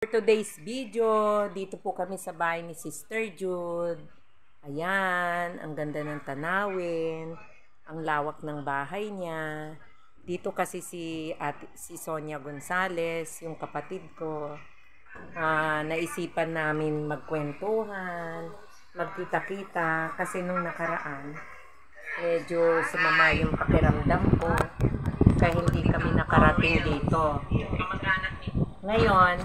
For today's video, dito po kami sa bahay ni Sister Jude. Ayan, ang ganda ng tanawin, ang lawak ng bahay niya. Dito kasi si Sonia Gonzales, yung kapatid ko. Naisipan namin magkwentuhan, magkita-kita kasi nung nakaraan, medyo sumama yung pakiramdam ko kaya hindi kami nakarating dito. Ngayon,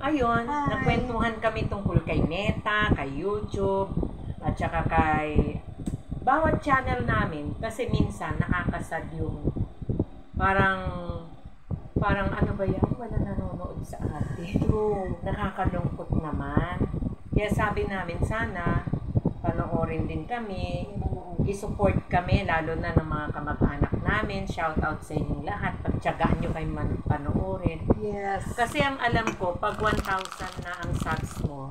ayun, nagkwentuhan kami tungkol kay Meta, kay YouTube, at saka kay bawat channel namin. Kasi minsan nakakasad yung parang ano ba yan? Wala nanonood sa atin. Nakakalungkot naman. Kaya sabi namin, sana panoorin din kami, i-support kami, lalo na ng mga kamag-anak namin. Shout out sa inyong lahat. Pagtyagaan nyo kayo panoorin. Yes. Kasi ang alam ko, pag 1,000 na ang subs mo,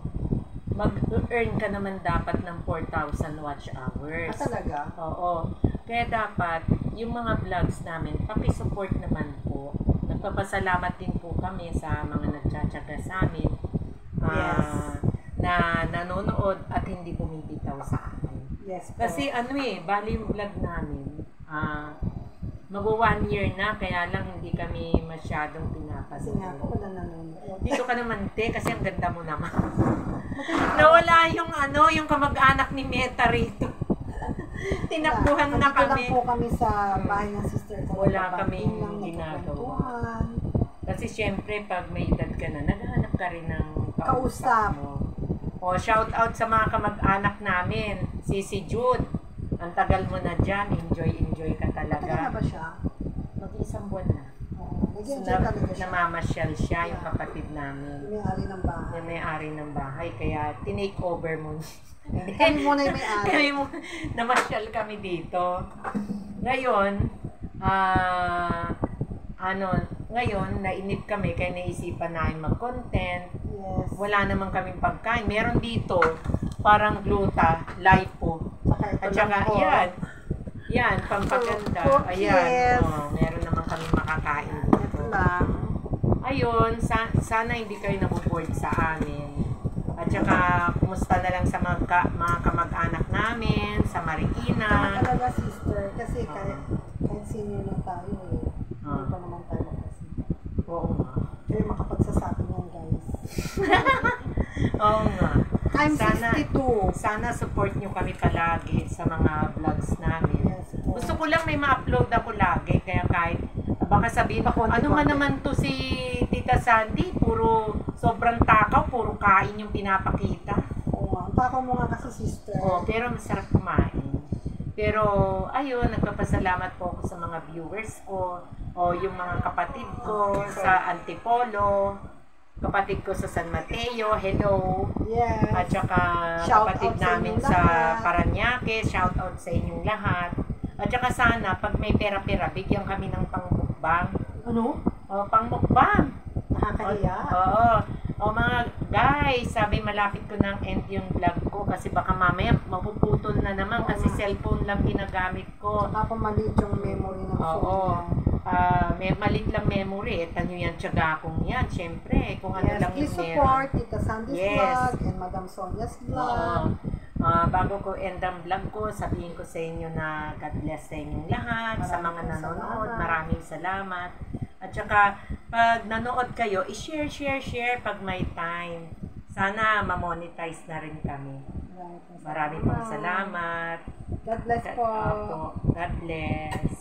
mag-earn ka naman dapat ng 4,000 watch hours. Talaga? Oo. Kaya dapat, yung mga vlogs namin, paki-support naman po. Nagpapasalamat din po kami sa mga nagtsatsaga sa amin. Yes. Na nanonood at hindi bumibitaw sa akin. Yes. Kasi bali yung vlog namin, mag-1 year na, kaya lang hindi kami masyadong Kasi nga pinapanood. po, wala nanonood. Dito ka naman, te, kasi ang ganda mo naman. Nawala yung yung kamag-anak ni Meta rito. Tinakbuhan na kami. Nandito lang po kami sa bahay ng sister ko. Wala kaming ginagawa. Kasi syempre, pag may edad ka na, naghahanap ka rin ng kausap mo. O, shout out sa mga kamag-anak namin. Si Jude. Ang tagal mo na dyan. Enjoy ka talaga. Tagal na ba siya? Mag-isang buwan na. Nag-enjoy talaga siya. Namamasyal siya, yung kapatid namin. Yung may-ari ng bahay. Yung may-ari ng bahay. Kaya, tinake over mo. Kami muna yung may-ari. Namasyal kami dito. Ngayon, ngayon, nainip kami kaya naisipan namin mag-content. Yes. Wala naman kaming pagkain. Meron dito, parang gluta, lipo. At saka, yan, pampaganda. Ayan, meron naman kaming makakain dito. Ito lang. Ayun, sana hindi kayo nabuboard sa amin. At saka, kumusta na lang sa mga kamag-anak namin, sa Marikina. Tama talaga, sister. Kasi kahit senior na tayo hindi pa naman tayo makasita. Oo nga. Kaya makapagsasabi yan, guys. Oo nga. I'm 62. Sana support nyo kami palagi sa mga vlogs namin. Yes, Gusto ko lang may ma-upload ako lagi. Kaya kahit baka sabihin, ano man naman to si Tita Sandy, puro sobrang takaw, puro kain yung pinapakita. Oo, ang takaw mo nga kasi, sister. Oo, pero masarap kumain. Pero, ayun, nagpapasalamat po ako sa mga viewers ko, o yung mga kapatid ko sa Antipolo, kapatid ko sa San Mateo, hello. Yes. At saka Shout kapatid out sa namin inyong sa lahat. Paranaque, shout out sa inyong lahat. At saka sana, pag may pera-pera, bigyan kami ng pangmukbang. Ano? O, pangmukbang. Nakakahiya. Oo. O mga guys, sabi malapit ko ng end yung vlog ko kasi baka mamaya mapuputol na naman kasi cellphone lang ginagamit ko. Saka maliit yung memory ng phone. Oo. May malit lang memory. Ito nyo yan, tiyaga kong yan. Siyempre, kung ano lang Please yung support Tita Sandy's Yes. vlog and Madam Sonia's Oo. vlog. Bago ko end ang vlog ko, sabihin ko sa inyo na God bless sa inyong lahat, sa mga Maraming nanonood, salamat. maraming salamat. At saka, pag nanood kayo, i-share pag may time. Sana ma-monetize na rin kami. Maraming pong salamat. God bless po. God bless.